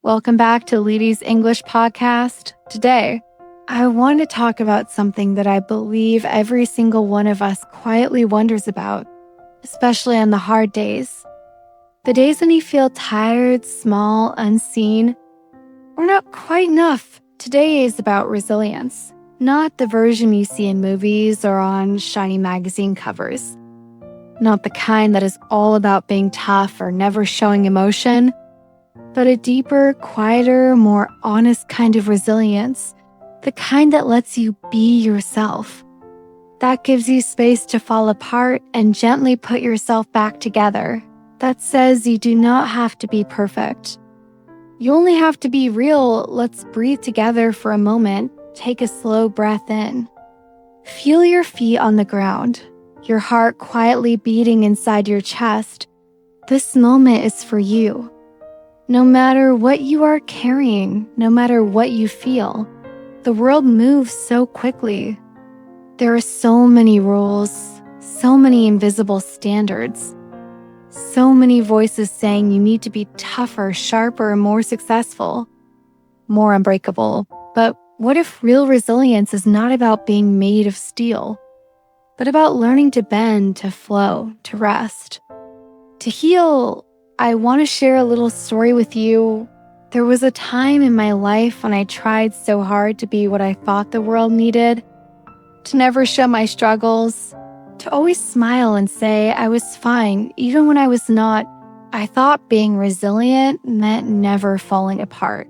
Welcome back to Lety's English Podcast. Today, I want to talk about something that I believe every single one of us quietly wonders about, especially on the hard days. The days when you feel tired, small, unseen, or not quite enough. Today is about resilience, not the version you see in movies or on shiny magazine covers. Not the kind that is all about being tough or never showing emotion, but a deeper, quieter, more honest kind of resilience, the kind that lets you be yourself. That gives you space to fall apart and gently put yourself back together. That says you do not have to be perfect. You only have to be real. Let's breathe together for a moment. Take a slow breath in. Feel your feet on the ground, your heart quietly beating inside your chest. This moment is for you. No matter what you are carrying, no matter what you feel, the world moves so quickly. There are so many rules, so many invisible standards, so many voices saying you need to be tougher, sharper, more successful, more unbreakable. But what if real resilience is not about being made of steel, but about learning to bend, to flow, to rest, to heal? I want to share a little story with you. There was a time in my life when I tried so hard to be what I thought the world needed, to never show my struggles, to always smile and say I was fine, even when I was not. I thought being resilient meant never falling apart,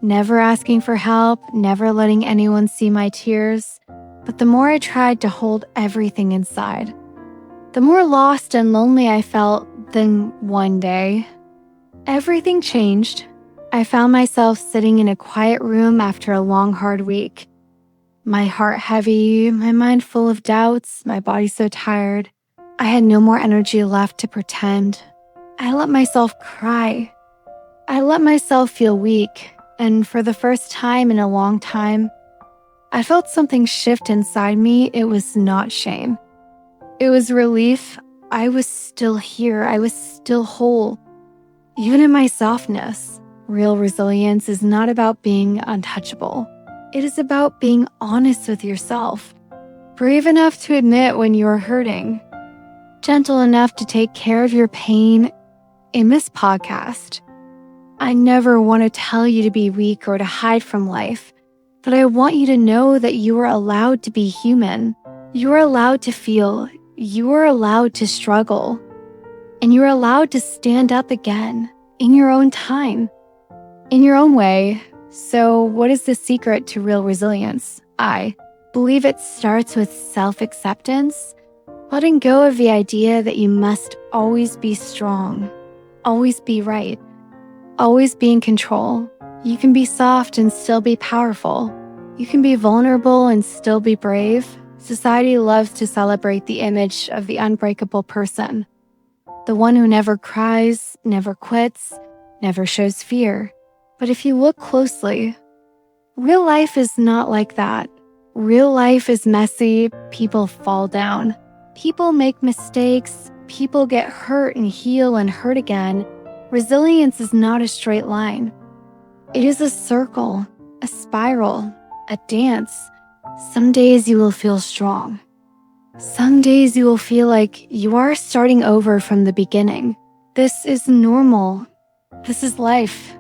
never asking for help, never letting anyone see my tears. But the more I tried to hold everything inside, the more lost and lonely I felt. Then one day, everything changed. I found myself sitting in a quiet room after a long, hard week. My heart heavy, my mind full of doubts, my body so tired. I had no more energy left to pretend. I let myself cry. I let myself feel weak. And for the first time in a long time, I felt something shift inside me. It was not shame. It was relief. I was still here. I was still whole. Even in my softness, real resilience is not about being untouchable. It is about being honest with yourself. Brave enough to admit when you are hurting. Gentle enough to take care of your pain. In this podcast, I never want to tell you to be weak or to hide from life, but I want you to know that you are allowed to be human. You are allowed to feel. You are allowed to struggle, and you're allowed to stand up again in your own time, in your own way. So what is the secret to real resilience? I believe it starts with self-acceptance, letting go of the idea that you must always be strong, always be right, always be in control. You can be soft and still be powerful. You can be vulnerable and still be brave. Society loves to celebrate the image of the unbreakable person, the one who never cries, never quits, never shows fear. But if you look closely, real life is not like that. Real life is messy. People fall down. People make mistakes. People get hurt and heal and hurt again. Resilience is not a straight line. It is a circle, a spiral, a dance. Some days you will feel strong. Some days you will feel like you are starting over from the beginning. This is normal. This is life.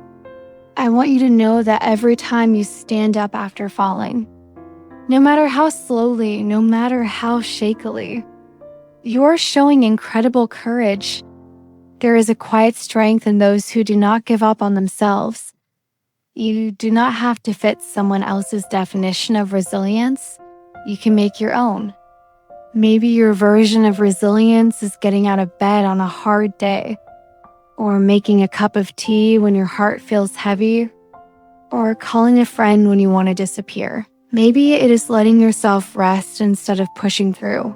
I want you to know that every time you stand up after falling, no matter how slowly, no matter how shakily, you're showing incredible courage. There is a quiet strength in those who do not give up on themselves. You do not have to fit someone else's definition of resilience. You can make your own. Maybe your version of resilience is getting out of bed on a hard day, or making a cup of tea when your heart feels heavy, or calling a friend when you want to disappear. Maybe it is letting yourself rest instead of pushing through,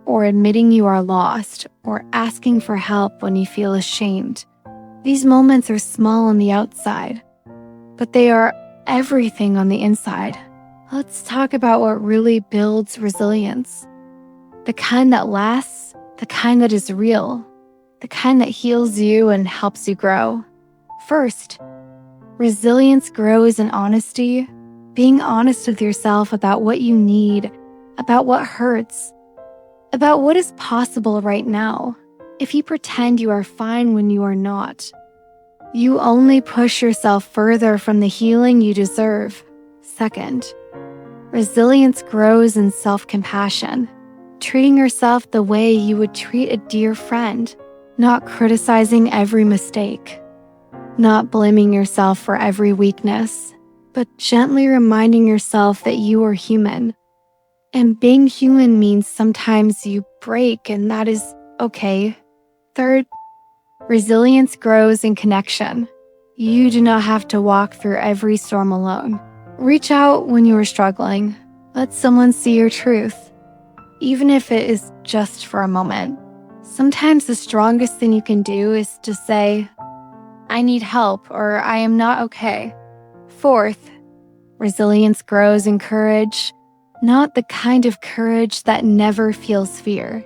or admitting you are lost, or asking for help when you feel ashamed. These moments are small on the outside, but they are everything on the inside. Let's talk about what really builds resilience. The kind that lasts, the kind that is real, the kind that heals you and helps you grow. First, Resilience grows in honesty, being honest with yourself about what you need, about what hurts, about what is possible right now. If you pretend you are fine when you are not, you only push yourself further from the healing you deserve. Second, resilience grows in self-compassion, treating yourself the way you would treat a dear friend, not criticizing every mistake, not blaming yourself for every weakness, but gently reminding yourself that you are human. And being human means sometimes you break, and that is okay. Third, resilience grows in connection. You do not have to walk through every storm alone. Reach out when you are struggling. Let someone see your truth, even if it is just for a moment. Sometimes the strongest thing you can do is to say, I need help, or I am not okay. Fourth, resilience grows in courage, not the kind of courage that never feels fear,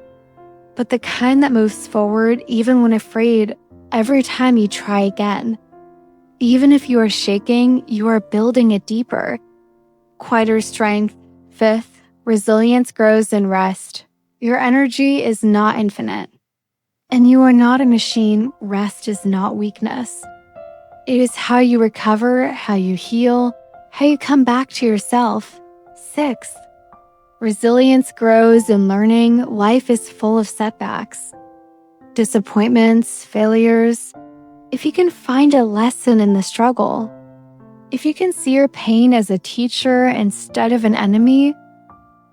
but the kind that moves forward even when afraid every time you try again. Even if you are shaking, you are building it deeper. Quieter strength. Fifth, resilience grows in rest. Your energy is not infinite, and you are not a machine. Rest is not weakness. It is how you recover, how you heal, how you come back to yourself. Sixth, resilience grows in learning. Life is full of setbacks, disappointments, failures. If you can find a lesson in the struggle, if you can see your pain as a teacher instead of an enemy,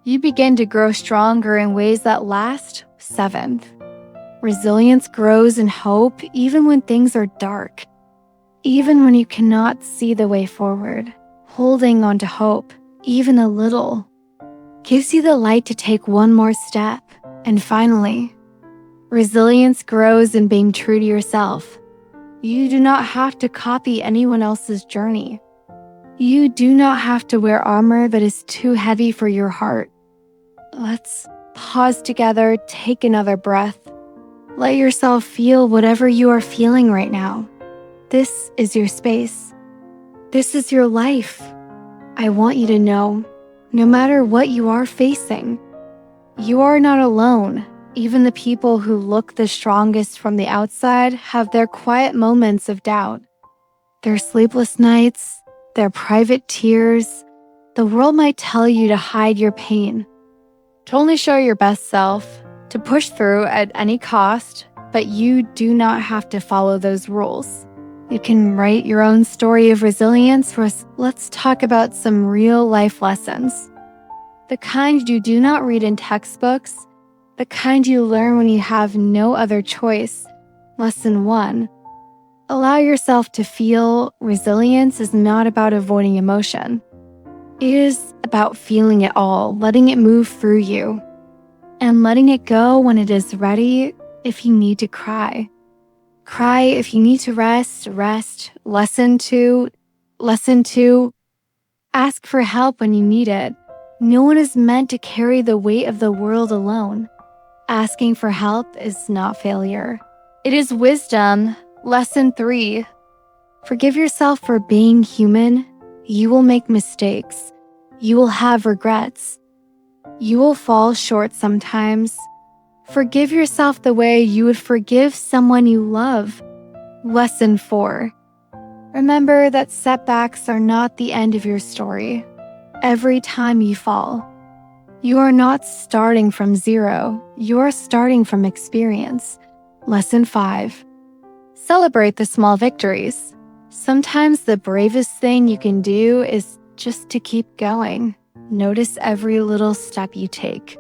you begin to grow stronger in ways that last. Seventh, resilience grows in hope even when things are dark, even when you cannot see the way forward. Holding on to hope, even a little, gives you the light to take one more step. And finally, resilience grows in being true to yourself. You do not have to copy anyone else's journey. You do not have to wear armor that is too heavy for your heart. Let's pause together, take another breath. Let yourself feel whatever you are feeling right now. This is your space. This is your life. I want you to know, no matter what you are facing, you are not alone. Even the people who look the strongest from the outside have their quiet moments of doubt, their sleepless nights, their private tears. The world might tell you to hide your pain, to only show your best self, to push through at any cost, but you do not have to follow those rules. You can write your own story of resilience. Let's talk about some real life lessons. The kind you do not read in textbooks, the kind you learn when you have no other choice. Lesson 1. Allow yourself to feel. Resilience is not about avoiding emotion. It is about feeling it all, letting it move through you, and letting it go when it is ready. If you need to cry, cry. If you need to rest, rest. Lesson 2. Ask for help when you need it. No one is meant to carry the weight of the world alone. Asking for help is not failure. It is wisdom. Lesson 3. Forgive yourself for being human. You will make mistakes. You will have regrets. You will fall short sometimes. Forgive yourself the way you would forgive someone you love. Lesson 4. Remember that setbacks are not the end of your story. Every time you fall, you are not starting from zero. You are starting from experience. Lesson 5. Celebrate the small victories. Sometimes the bravest thing you can do is just to keep going. Notice every little step you take,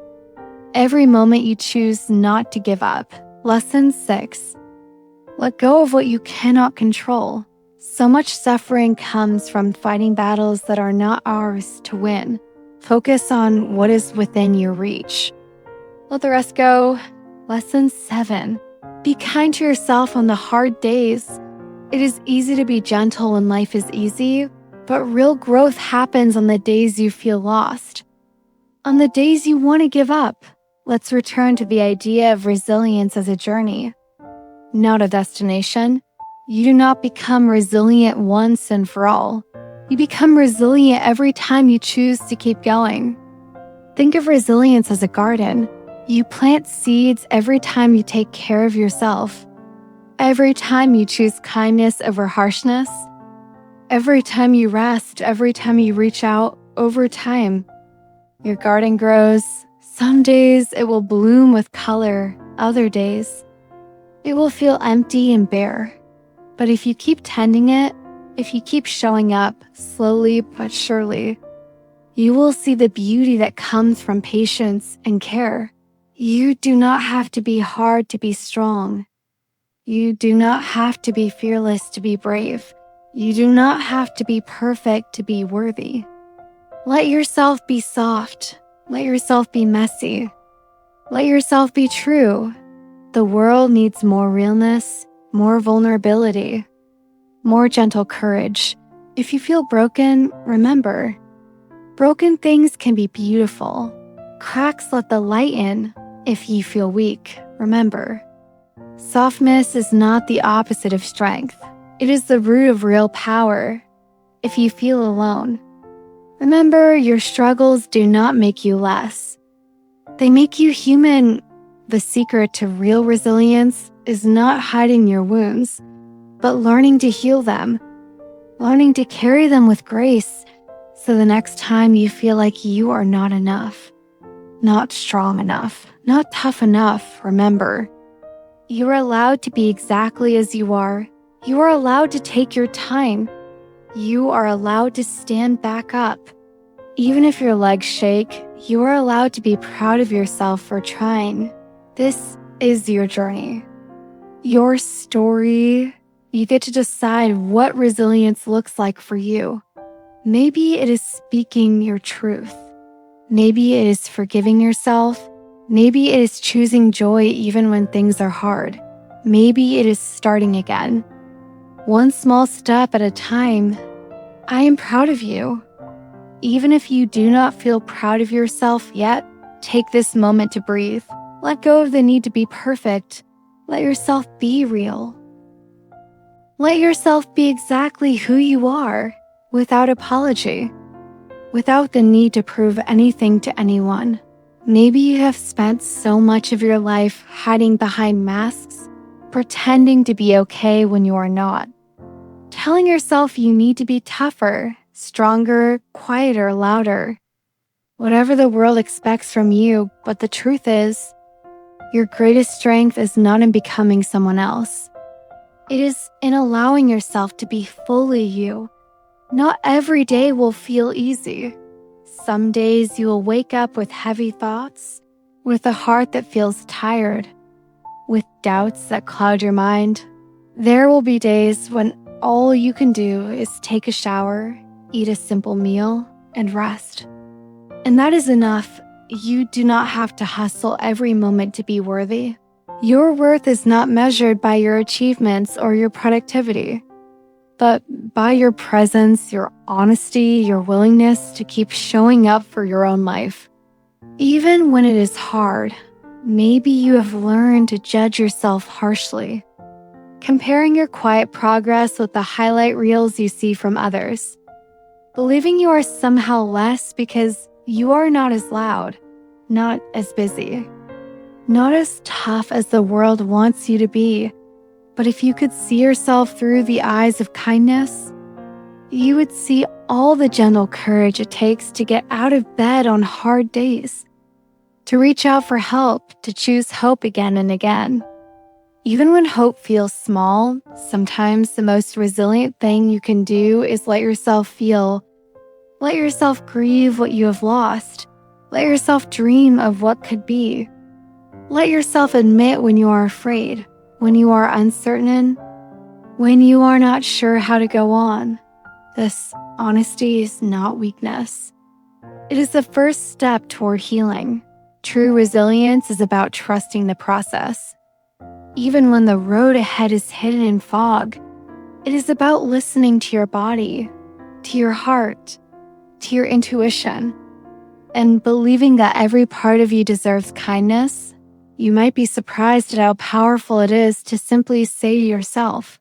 every moment you choose not to give up. Lesson 6. Let go of what you cannot control. So much suffering comes from fighting battles that are not ours to win. Focus on what is within your reach. Let the rest go. Lesson 7. Be kind to yourself on the hard days. It is easy to be gentle when life is easy, but real growth happens on the days you feel lost, on the days you want to give up. Let's return to the idea of resilience as a journey, not a destination. You do not become resilient once and for all. You become resilient every time you choose to keep going. Think of resilience as a garden. You plant seeds every time you take care of yourself. Every time you choose kindness over harshness. Every time you rest, every time you reach out, over time, your garden grows. Some days it will bloom with color, other days it will feel empty and bare. But if you keep tending it, if you keep showing up slowly but surely, you will see the beauty that comes from patience and care. You do not have to be hard to be strong. You do not have to be fearless to be brave. You do not have to be perfect to be worthy. Let yourself be soft. Let yourself be messy. Let yourself be true. The world needs more realness, more vulnerability, more gentle courage. If you feel broken, remember, broken things can be beautiful. Cracks let the light in. If you feel weak, remember, softness is not the opposite of strength. It is the root of real power. If you feel alone, remember your struggles do not make you less. They make you human. The secret to real resilience is not hiding your wounds, but learning to heal them, learning to carry them with grace so the next time you feel like you are not enough, not strong enough, not tough enough, remember, you are allowed to be exactly as you are. You are allowed to take your time. You are allowed to stand back up. Even if your legs shake, you are allowed to be proud of yourself for trying. This is your journey, your story. You get to decide what resilience looks like for you. Maybe it is speaking your truth. Maybe it is forgiving yourself. Maybe it is choosing joy even when things are hard. Maybe it is starting again. One small step at a time. I am proud of you. Even if you do not feel proud of yourself yet, take this moment to breathe. Let go of the need to be perfect. Let yourself be real. Let yourself be exactly who you are, without apology, without the need to prove anything to anyone. Maybe you have spent so much of your life hiding behind masks, pretending to be okay when you are not. Telling yourself you need to be tougher, stronger, quieter, louder. Whatever the world expects from you, but the truth is, your greatest strength is not in becoming someone else. It is in allowing yourself to be fully you. Not every day will feel easy. Some days you will wake up with heavy thoughts, with a heart that feels tired, with doubts that cloud your mind. There will be days when all you can do is take a shower, eat a simple meal, and rest. And that is enough. You do not have to hustle every moment to be worthy. Your worth is not measured by your achievements or your productivity, but by your presence, your honesty, your willingness to keep showing up for your own life. Even when it is hard, maybe you have learned to judge yourself harshly, comparing your quiet progress with the highlight reels you see from others, believing you are somehow less because you are not as loud, not as busy, not as tough as the world wants you to be. But if you could see yourself through the eyes of kindness, you would see all the gentle courage it takes to get out of bed on hard days, to reach out for help, to choose hope again and again. Even when hope feels small, sometimes the most resilient thing you can do is let yourself feel. Let yourself grieve what you have lost. Let yourself dream of what could be. Let yourself admit when you are afraid, when you are uncertain, when you are not sure how to go on. This honesty is not weakness. It is the first step toward healing. True resilience is about trusting the process. Even when the road ahead is hidden in fog, it is about listening to your body, to your heart, to your intuition, and believing that every part of you deserves kindness. You might be surprised at how powerful it is to simply say to yourself,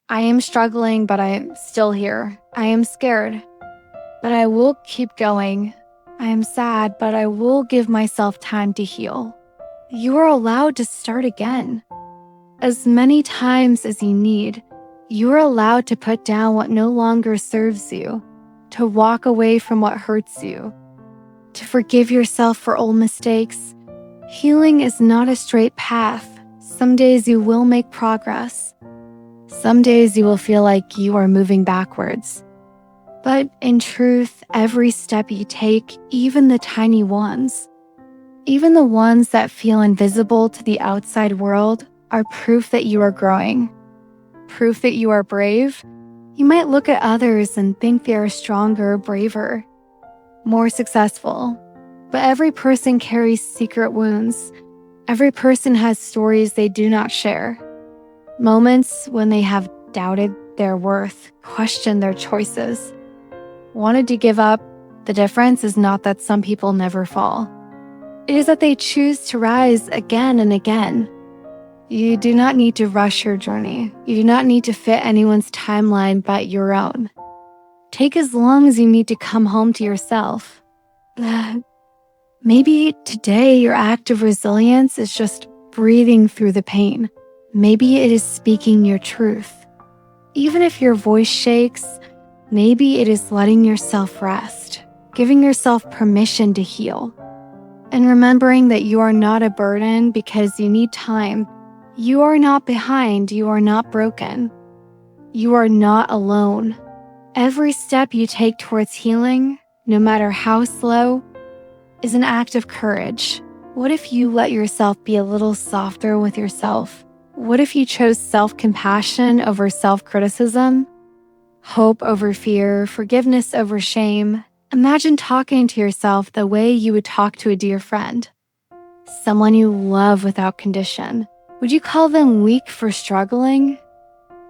I am struggling, but I am still here. I am scared, but I will keep going. I am sad, but I will give myself time to heal. You are allowed to start again. As many times as you need, you are allowed to put down what no longer serves you, to walk away from what hurts you, to forgive yourself for old mistakes. Healing is not a straight path. Some days you will make progress. Some days you will feel like you are moving backwards. But in truth, every step you take, even the tiny ones, even the ones that feel invisible to the outside world, are proof that you are growing, proof that you are brave. You might look at others and think they are stronger, braver, more successful. But every person carries secret wounds. Every person has stories they do not share. Moments when they have doubted their worth, questioned their choices, wanted to give up. The difference is not that some people never fall. It is that they choose to rise again and again. You do not need to rush your journey. You do not need to fit anyone's timeline but your own. Take as long as you need to come home to yourself. Maybe today your act of resilience is just breathing through the pain. Maybe it is speaking your truth. Even if your voice shakes, maybe it is letting yourself rest, giving yourself permission to heal, and remembering that you are not a burden because you need time. You are not behind. You are not broken. You are not alone. Every step you take towards healing, no matter how slow, is an act of courage. What if you let yourself be a little softer with yourself? What if you chose self-compassion over self-criticism? Hope over fear, forgiveness over shame. Imagine talking to yourself the way you would talk to a dear friend, someone you love without condition. Would you call them weak for struggling,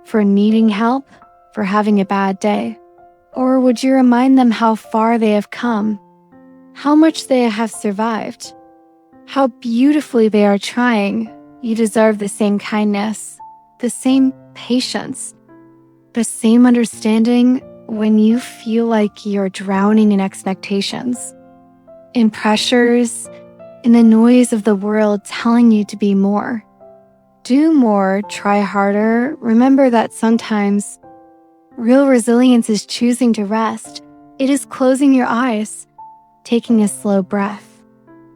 for needing help, for having a bad day? Or would you remind them how far they have come, how much they have survived, how beautifully they are trying? You deserve the same kindness, the same patience, the same understanding when you feel like you're drowning in expectations, in pressures, in the noise of the world telling you to be more. Do more, try harder. Remember that sometimes real resilience is choosing to rest. It is closing your eyes, taking a slow breath,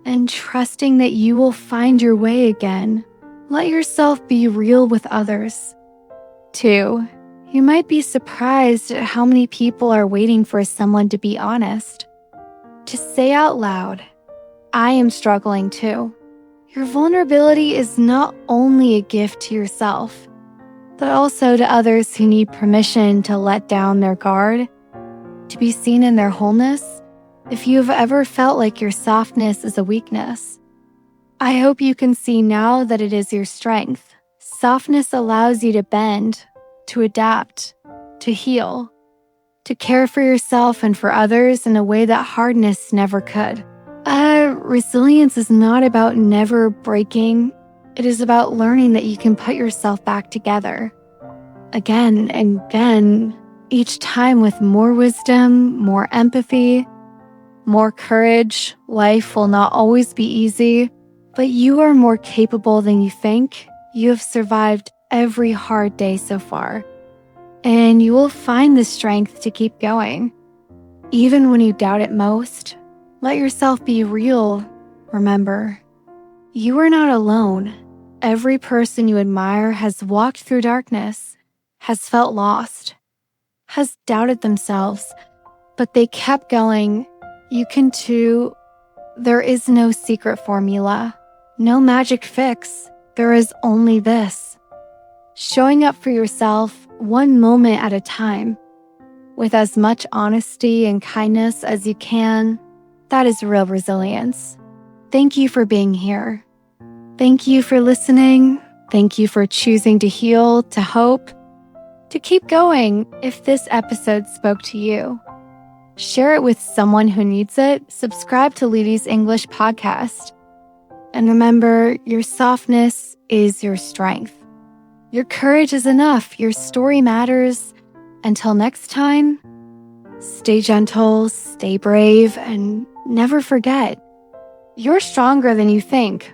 and trusting that you will find your way again. Let yourself be real with others. 2, you might be surprised at how many people are waiting for someone to be honest, to say out loud, I am struggling too. Your vulnerability is not only a gift to yourself, but also to others who need permission to let down their guard, to be seen in their wholeness. If you've ever felt like your softness is a weakness, I hope you can see now that it is your strength. Softness allows you to bend, to adapt, to heal, to care for yourself and for others in a way that hardness never could. Resilience is not about never breaking. It is about learning that you can put yourself back together again and again, each time with more wisdom, more empathy, more courage. Life will not always be easy, but you are more capable than you think. You have survived every hard day so far, and you will find the strength to keep going. Even when you doubt it most, let yourself be real. Remember, you are not alone. Every person you admire has walked through darkness, has felt lost, has doubted themselves, but they kept going. You can too. There is no secret formula, no magic fix. There is only this: showing up for yourself one moment at a time, with as much honesty and kindness as you can. That is real resilience. Thank you for being here. Thank you for listening. Thank you for choosing to heal, to hope, to keep going. If this episode spoke to you, share it with someone who needs it. Subscribe to Lety English Podcast. And remember, your softness is your strength. Your courage is enough. Your story matters. Until next time, stay gentle, stay brave, and never forget, you're stronger than you think.